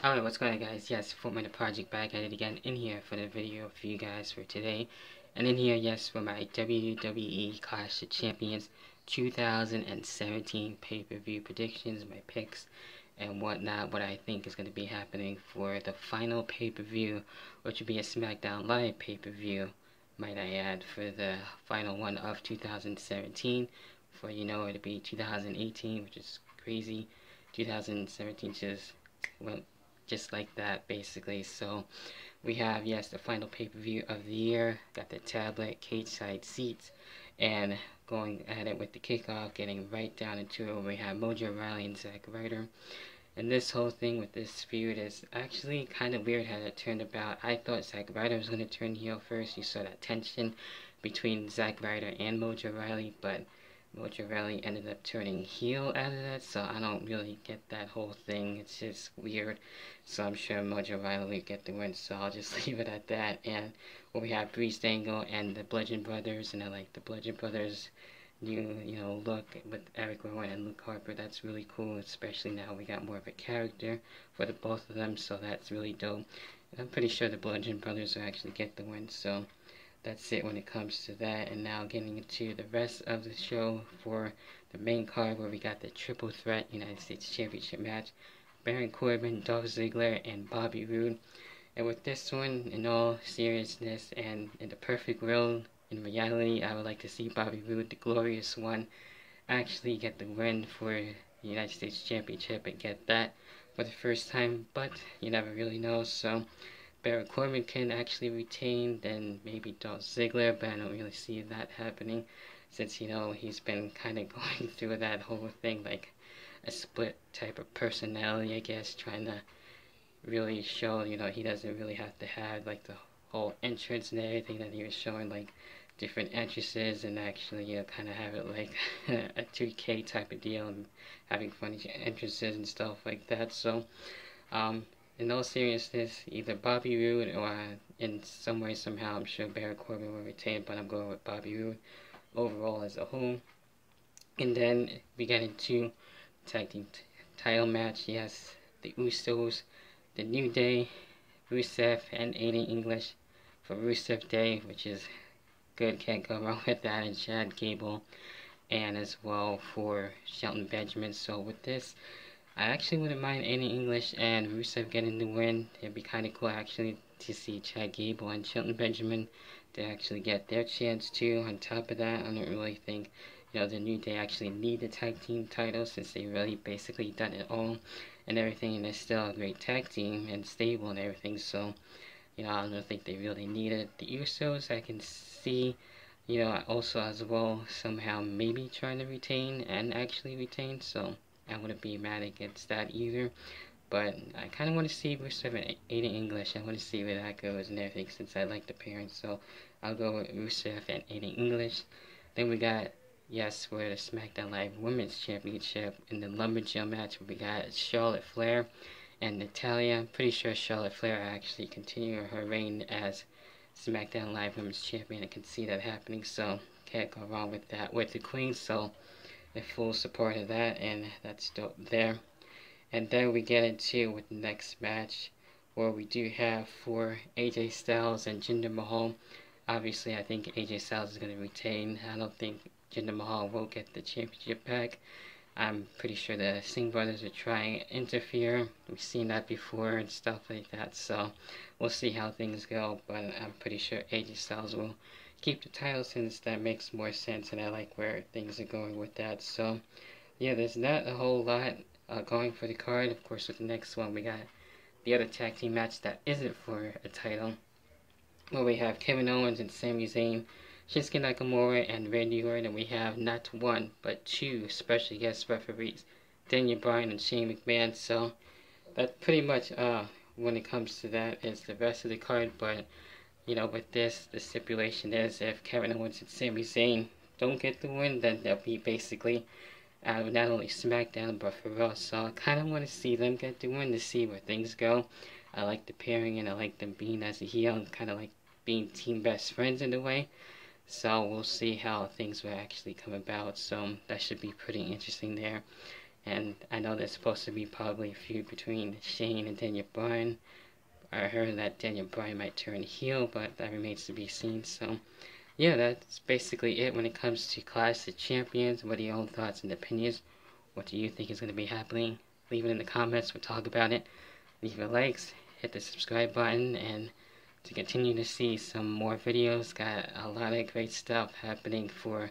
Alright, what's going on, guys? Yes, for my project back at it again in here for the video for you guys for today. And in here, yes, for my WWE Clash of Champions 2017 pay-per-view predictions, my picks, and whatnot, what I think is going to be happening for the final pay-per-view, which will be a SmackDown Live pay-per-view, might I add, for the final one of 2017. For, it'll be 2018, which is crazy. 2017 just went just like that, basically. So we have, yes, the final pay-per-view of the year. Got the tablet, cage side seats, and going at it with the kickoff, getting right down into it. We have Mojo Rawley and Zack Ryder. And this whole thing with this feud is actually kind of weird how it turned about. I thought Zack Ryder was going to turn heel first. You saw that tension between Zack Ryder and Mojo Rawley, but Mojo Rawley ended up turning heel out of that, so I don't really get that whole thing. It's just weird. So I'm sure Mojo Rawley will get the win, so I'll just leave it at that. And we have Breeze Dangle and the Bludgeon Brothers, and I like the Bludgeon Brothers new look with Eric Rowan and Luke Harper. That's really cool, especially now we got more of a character for the both of them, so that's really dope. And I'm pretty sure the Bludgeon Brothers will actually get the win, so that's it when it comes to that. And now getting into the rest of the show for the main card, where we got the triple threat United States Championship match, Baron Corbin, Dolph Ziggler, and Bobby Roode. And with this one, in all seriousness and in the perfect world, in reality, I would like to see Bobby Roode, the glorious one, actually get the win for the United States Championship and get that for the first time, but you never really know. So Baron Corbin can actually retain, then maybe Dolph Ziggler, but I don't really see that happening, since he's been kind of going through that whole thing, like a split type of personality, I guess, trying to really show he doesn't really have to have like the whole entrance and everything that he was showing, like different entrances, and actually kind of have it like a 2K type of deal and having funny entrances and stuff like that. So in all seriousness, either Bobby Roode or in some way, somehow, I'm sure Baron Corbin will retain, but I'm going with Bobby Roode overall as a whole. And then we get into tag team title match. Yes, the Usos, the New Day, Rusev, and Aiden English for Rusev Day, which is good, can't go wrong with that, and Chad Gable, and as well for Shelton Benjamin. So with this, I actually wouldn't mind Aiden English and Rusev getting the win. It'd be kind of cool actually to see Chad Gable and Shelton Benjamin to actually get their chance too. On top of that, I don't really think the New Day actually need the tag team title, since they really basically done it all and everything, and they're still a great tag team and stable and everything. So I don't think they really need it. The Usos, I can see also as well somehow maybe trying to retain and actually retain, so I wouldn't be mad against that either. But I kind of want to see Rusev and Aiden English. I want to see where that goes and everything, since I like the pairing. So I'll go with Rusev and Aiden English. Then we got, yes, for the SmackDown Live Women's Championship in the Lumberjill match, we got Charlotte Flair and Natalya. I'm pretty sure Charlotte Flair actually continue her reign as SmackDown Live Women's Champion. I can see that happening, so can't go wrong with that with the Queen. So in full support of that, and that's dope there. And then we get into with the next match, where we do have for AJ Styles and Jinder Mahal. Obviously, I think AJ Styles is going to retain. I don't think Jinder Mahal will get the championship back. I'm pretty sure the Singh brothers are trying to interfere. We've seen that before and stuff like that, so we'll see how things go. But I'm pretty sure AJ Styles will keep the title, since that makes more sense, and I like where things are going with that. So yeah, there's not a whole lot going for the card. Of course, with the next one, we got the other tag team match that isn't for a title, where we have Kevin Owens and Sami Zayn, Shinsuke Nakamura, and Randy Orton. And we have not one but two special guest referees, Daniel Bryan and Shane McMahon. So that pretty much when it comes to that is the rest of the card. But with this, the stipulation is if Kevin Owens and Sami Zayn don't get the win, then they'll be basically out of not only SmackDown but for Raw. So I kind of want to see them get the win to see where things go. I like the pairing, and I like them being as a heel, and kind of like being team best friends in a way. So we'll see how things will actually come about. So that should be pretty interesting there. And I know there's supposed to be probably a feud between Shane and Daniel Bryan. I heard that Daniel Bryan might turn heel, but that remains to be seen. So, yeah, that's basically it when it comes to Clash of Champions. What are your own thoughts and opinions? What do you think is going to be happening? Leave it in the comments. We'll talk about it. Leave your likes, hit the subscribe button, and to continue to see some more videos. Got a lot of great stuff happening for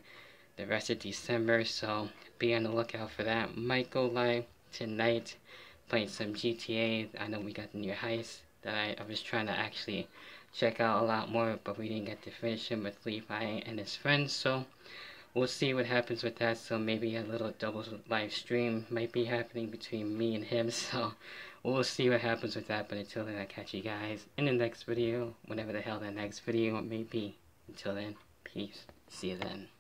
the rest of December, so be on the lookout for that. Might go live tonight playing some GTA. I know we got the new heist that I was trying to actually check out a lot more, but we didn't get to finish him with Levi and his friends, so we'll see what happens with that. So maybe a little double live stream might be happening between me and him, so we'll see what happens with that. But until then, I'll catch you guys in the next video, whenever the hell that next video may be. Until then, peace. See you then.